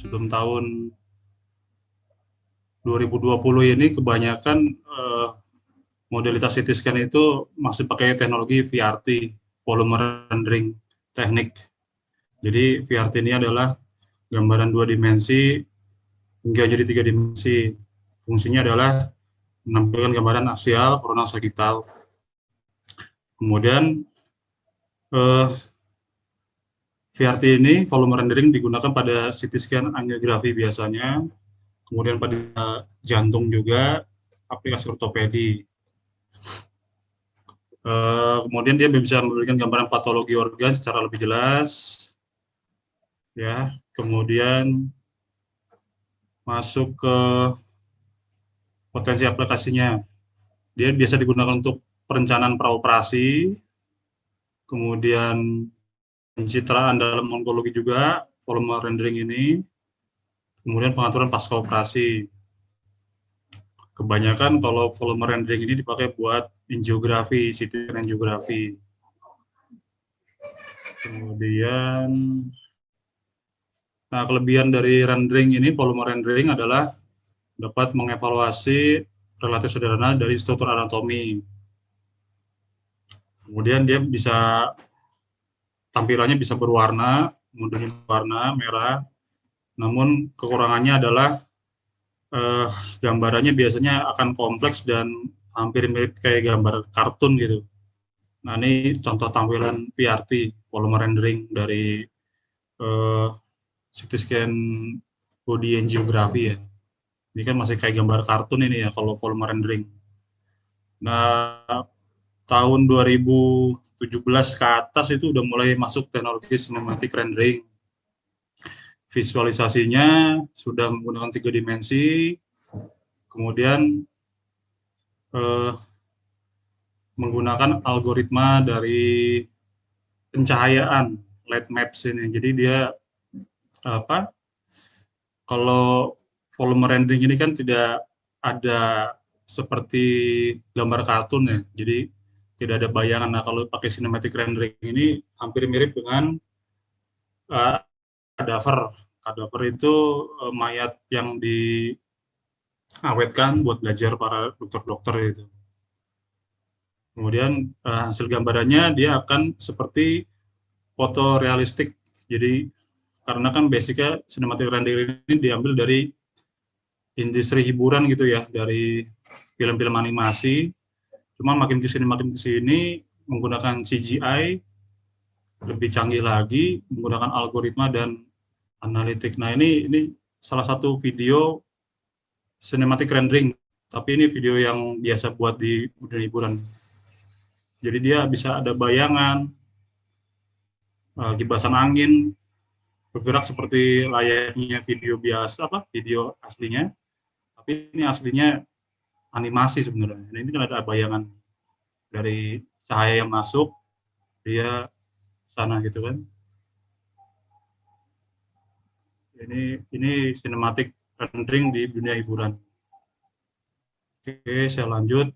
sebelum tahun 2020 ini kebanyakan modalitas CT scan itu masih pakai teknologi VRT, volume rendering teknik. Jadi VRT ini adalah gambaran 2 dimensi hingga jadi 3 dimensi. Fungsinya adalah menampilkan gambaran aksial, koronal, sagital. Kemudian VRT ini volume rendering digunakan pada CT scan angiografi biasanya, kemudian pada jantung juga, aplikasi ortopedi. Kemudian dia bisa memberikan gambaran patologi organ secara lebih jelas, ya. Kemudian masuk ke potensi aplikasinya. Dia biasa digunakan untuk perencanaan praoperasi, kemudian pencitraan dalam onkologi juga, volume rendering ini, kemudian pengaturan pasca operasi. Kebanyakan kalau volume rendering ini dipakai buat angiografi, CT angiografi. Kemudian, nah kelebihan dari rendering ini, volume rendering adalah dapat mengevaluasi relatif sederhana dari struktur anatomi. Kemudian dia bisa, tampilannya bisa berwarna, kemudian warna merah, namun kekurangannya adalah gambarannya biasanya akan kompleks dan hampir mirip kayak gambar kartun gitu. Nah, ini contoh tampilan VRT, volume rendering dari CT scan body angiografi ya. Ini kan masih kayak gambar kartun ini ya kalau volume rendering. Nah, tahun 2017 ke atas itu udah mulai masuk teknologi cinematic rendering. Visualisasinya sudah menggunakan 3 dimensi, kemudian menggunakan algoritma dari pencahayaan light maps ini. Jadi dia kalau volume rendering ini kan tidak ada seperti gambar kartun ya. Jadi tidak ada bayangan. Nah, kalau pakai cinematic rendering ini hampir mirip dengan kadaver. Kadaver itu mayat yang diawetkan buat belajar para dokter-dokter itu. Kemudian hasil gambarannya dia akan seperti foto realistik. Jadi karena kan basicnya cinematic rendering ini diambil dari industri hiburan gitu ya, dari film-film animasi. Cuma makin kesini menggunakan CGI lebih canggih lagi, menggunakan algoritma dan analitik. Nah, ini salah satu video cinematic rendering, tapi ini video yang biasa buat di dunia hiburan. Jadi dia bisa ada bayangan, kibasan angin, bergerak seperti layaknya video biasa, video aslinya, tapi ini aslinya animasi sebenarnya. Nah, ini kan ada bayangan dari cahaya yang masuk, dia sana gitu kan. Ini cinematic rendering di dunia hiburan. Oke, saya lanjut.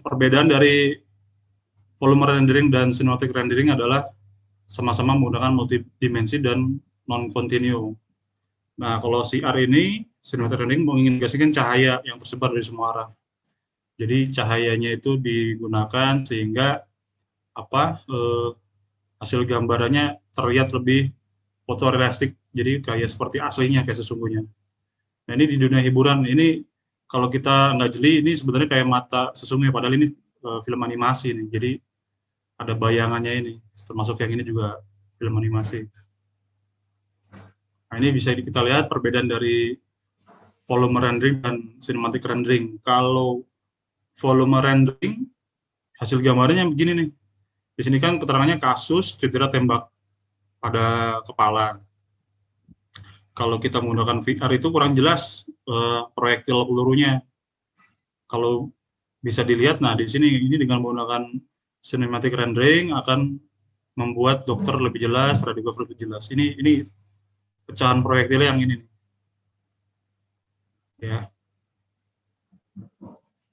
Perbedaan dari volume rendering dan cinematic rendering adalah sama-sama menggunakan multidimensi dan non-continue. Nah, kalau CR ini, cinematic rendering mengindikasikan cahaya yang tersebar dari semua arah. Jadi cahayanya itu digunakan sehingga hasil gambarannya terlihat lebih fotorealistik. Jadi kayak seperti aslinya, kayak sesungguhnya. Nah, ini di dunia hiburan, ini kalau kita nggak jeli, ini sebenarnya kayak mata sesungguhnya, padahal ini film animasi nih. Jadi ada bayangannya ini, termasuk yang ini juga film animasi. Nah, ini bisa kita lihat perbedaan dari volume rendering dan cinematic rendering. Kalau volume rendering, hasil gambarnya begini nih. Di sini kan keterangannya kasus cedera tembak pada kepala. Kalau kita menggunakan VR itu kurang jelas proyektil pelurunya. Kalau bisa dilihat, nah di sini ini dengan menggunakan cinematic rendering akan membuat dokter lebih jelas, radiografer lebih jelas. Ini pecahan proyektil yang ini, ya.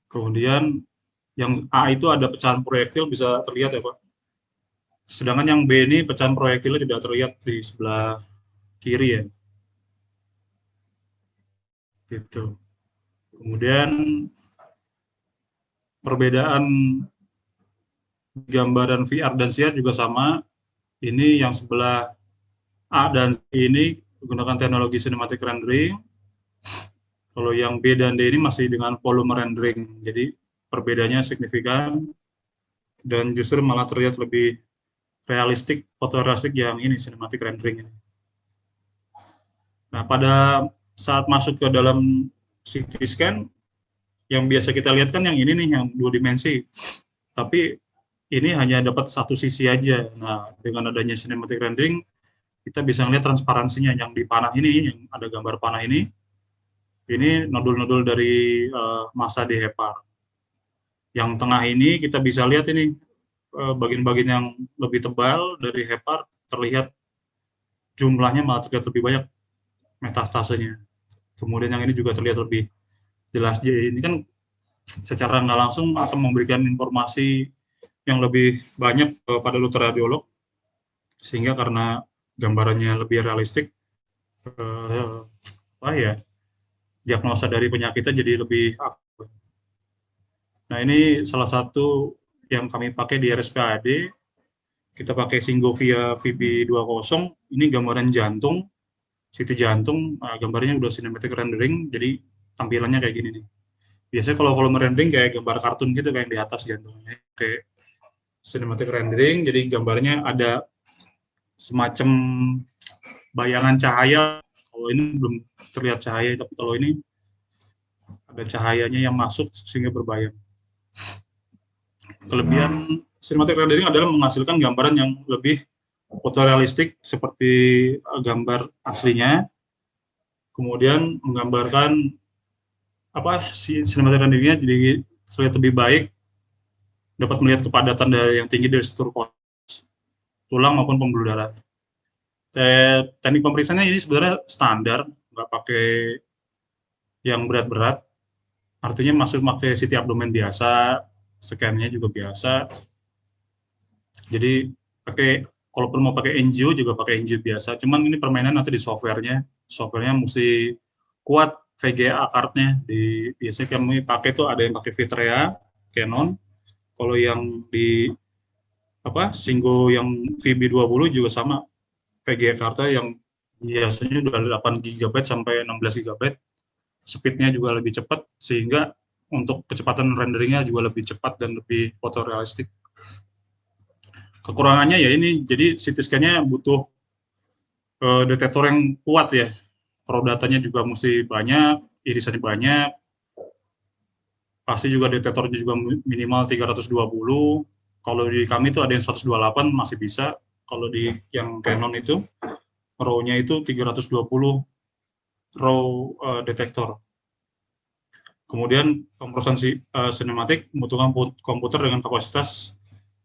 Kemudian yang A itu ada pecahan proyektil bisa terlihat ya Pak. Sedangkan yang B ini pecahan proyektilnya tidak terlihat di sebelah kiri ya, gitu. Kemudian perbedaan gambaran VR dan CR juga sama. Ini yang sebelah A dan C ini menggunakan teknologi cinematic rendering. Kalau yang B dan D ini masih dengan volume rendering. Jadi perbedaannya signifikan dan justru malah terlihat lebih realistik, fotorealistik yang ini cinematic rendering ini. Nah, pada saat masuk ke dalam CT scan, yang biasa kita lihat kan yang ini nih, yang dua dimensi. Tapi ini hanya dapat satu sisi aja. Nah, dengan adanya cinematic rendering, kita bisa melihat transparansinya yang di panah ini, yang ada gambar panah ini nodul-nodul dari massa di hepar. Yang tengah ini kita bisa lihat ini bagian-bagian yang lebih tebal dari hepar, terlihat jumlahnya malah terlihat lebih banyak metastasenya. Kemudian yang ini juga terlihat lebih jelas. Jadi ini kan secara nggak langsung akan memberikan informasi yang lebih banyak pada dokter radiolog, sehingga karena gambarannya lebih realistik, diagnosa dari penyakitnya jadi lebih akurat. Nah, ini salah satu yang kami pakai di RSPAD. Kita pakai Singovia VB20. Ini gambaran jantung, CT jantung, gambarnya udah cinematic rendering, jadi tampilannya kayak gini nih. Biasanya kalau volume rendering kayak gambar kartun gitu, kayak di atas jantungnya. Kayak cinematic rendering, jadi gambarnya ada semacam bayangan cahaya. Kalau ini belum terlihat cahaya, tapi kalau ini ada cahayanya yang masuk sehingga berbayang. Kelebihan cinematic rendering adalah menghasilkan gambaran yang lebih fotorealistik seperti gambar aslinya, kemudian menggambarkan cinematic renderingnya jadi terlihat lebih baik, dapat melihat kepadatan dari yang tinggi dari struktur tulang maupun pembuluh darah. Teknik pemeriksaannya ini sebenarnya standar, nggak pakai yang berat-berat, artinya masuk pakai CT abdomen biasa, scan-nya juga biasa. Jadi kalaupun mau pakai NGO juga pakai NGO biasa. Cuman ini permainan nanti di softwarenya mesti kuat VGA card-nya. Biasanya kami pakai tuh ada yang pakai Vitrea, Canon. Kalau yang di Singo yang VB20 juga sama VGA card-nya yang biasanya udah 8 GB sampai 16 GB. Speed-nya juga lebih cepat, sehingga untuk kecepatan renderingnya juga lebih cepat dan lebih fotorealistik. Kekurangannya ya ini, jadi CT scan-nya butuh detektor yang kuat ya. Raw datanya juga mesti banyak, irisannya banyak. Pasti juga detektornya juga minimal 320. Kalau di kami itu ada yang 128 masih bisa. Kalau di yang Canon itu, raw-nya itu 320 raw detektor. Kemudian pemrosesan sinematik membutuhkan komputer dengan kapasitas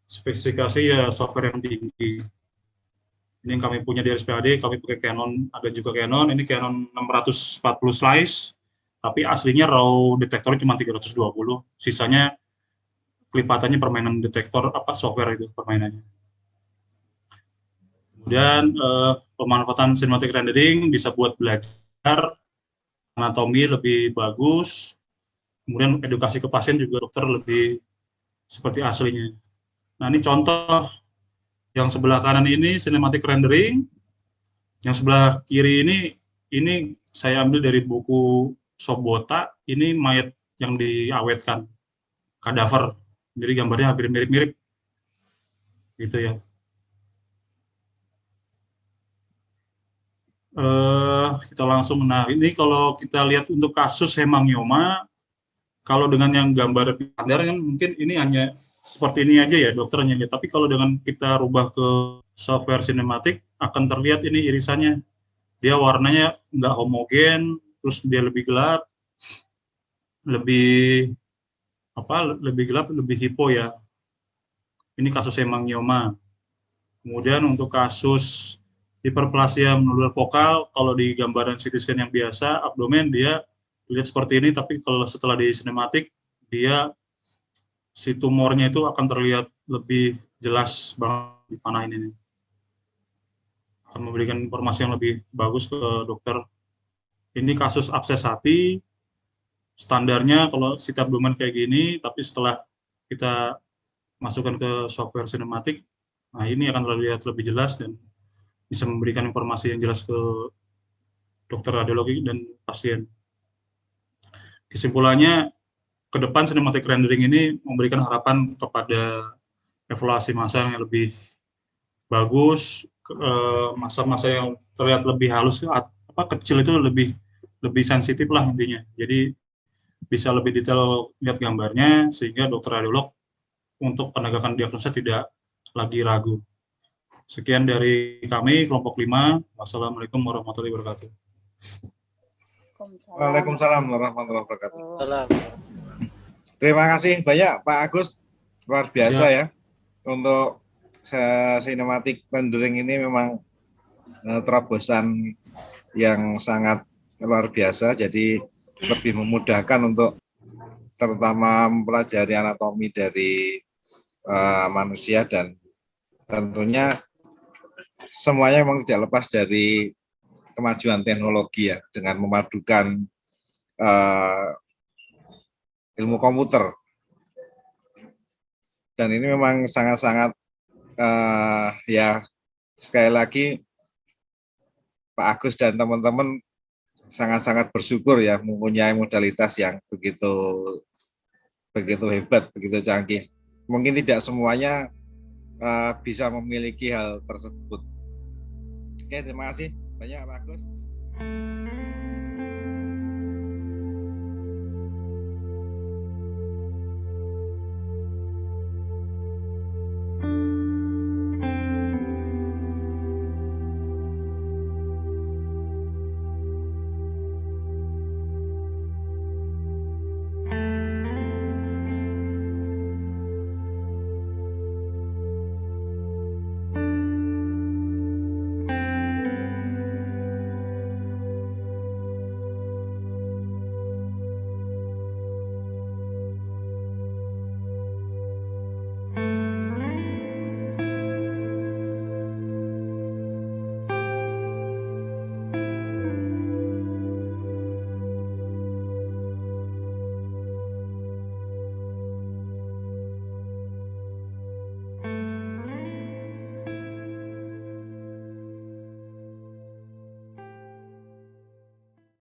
spesifikasi ya software yang tinggi. Ini yang kami punya di RSPAD, kami pakai Canon, ada juga Canon, ini Canon 640 slice, tapi aslinya raw detektor cuma 320, sisanya kelipatannya permainan detektor, software itu permainannya. Kemudian pemanfaatan cinematic rendering bisa buat belajar anatomi lebih bagus, kemudian edukasi ke pasien juga dokter lebih seperti aslinya. Nah, ini contoh yang sebelah kanan ini cinematic rendering, yang sebelah kiri ini saya ambil dari buku Sobota, ini mayat yang diawetkan, kadaver, jadi gambarnya hampir mirip-mirip, gitu ya. Kita langsung, nah ini kalau kita lihat untuk kasus hemangioma, kalau dengan yang gambar standar kan mungkin ini hanya seperti ini aja ya dokternya, tapi kalau dengan kita rubah ke software sinematik akan terlihat ini irisannya, dia warnanya nggak homogen, terus dia lebih gelap, lebih hipo ya. Ini kasus hemangioma. Kemudian untuk kasus hiperplasia menular vokal, kalau di gambaran CT scan yang biasa, abdomen dia lihat seperti ini, tapi kalau setelah di sinematik, si tumornya itu akan terlihat lebih jelas banget di panah ini. akan memberikan informasi yang lebih bagus ke dokter. Ini kasus abses hati, standarnya kalau CT abdomen kayak gini, tapi setelah kita masukkan ke software sinematik, nah ini akan terlihat lebih jelas dan bisa memberikan informasi yang jelas ke dokter radiologi dan pasien. Kesimpulannya, ke depan cinematic rendering ini memberikan harapan kepada evaluasi massa yang lebih bagus, masa-masa yang terlihat lebih halus, kecil itu lebih sensitif lah intinya. Jadi bisa lebih detail lihat gambarnya sehingga dokter radiolog untuk penegakan diagnosa tidak lagi ragu. Sekian dari kami kelompok 5. Wassalamualaikum warahmatullahi wabarakatuh. Waalaikumsalam warahmatullahi wabarakatuh. Terima kasih banyak Pak Agus, luar biasa ya. Untuk cinematic rendering ini memang terobosan yang sangat luar biasa, jadi lebih memudahkan untuk terutama mempelajari anatomi dari manusia, dan tentunya semuanya memang tidak lepas dari kemajuan teknologi ya, dengan memadukan ilmu komputer. Dan ini memang sangat-sangat ya, sekali lagi Pak Agus dan teman-teman sangat-sangat bersyukur ya mempunyai modalitas yang begitu hebat, begitu canggih. Mungkin tidak semuanya bisa memiliki hal tersebut. Oke, terima kasih banyak Pak Agus.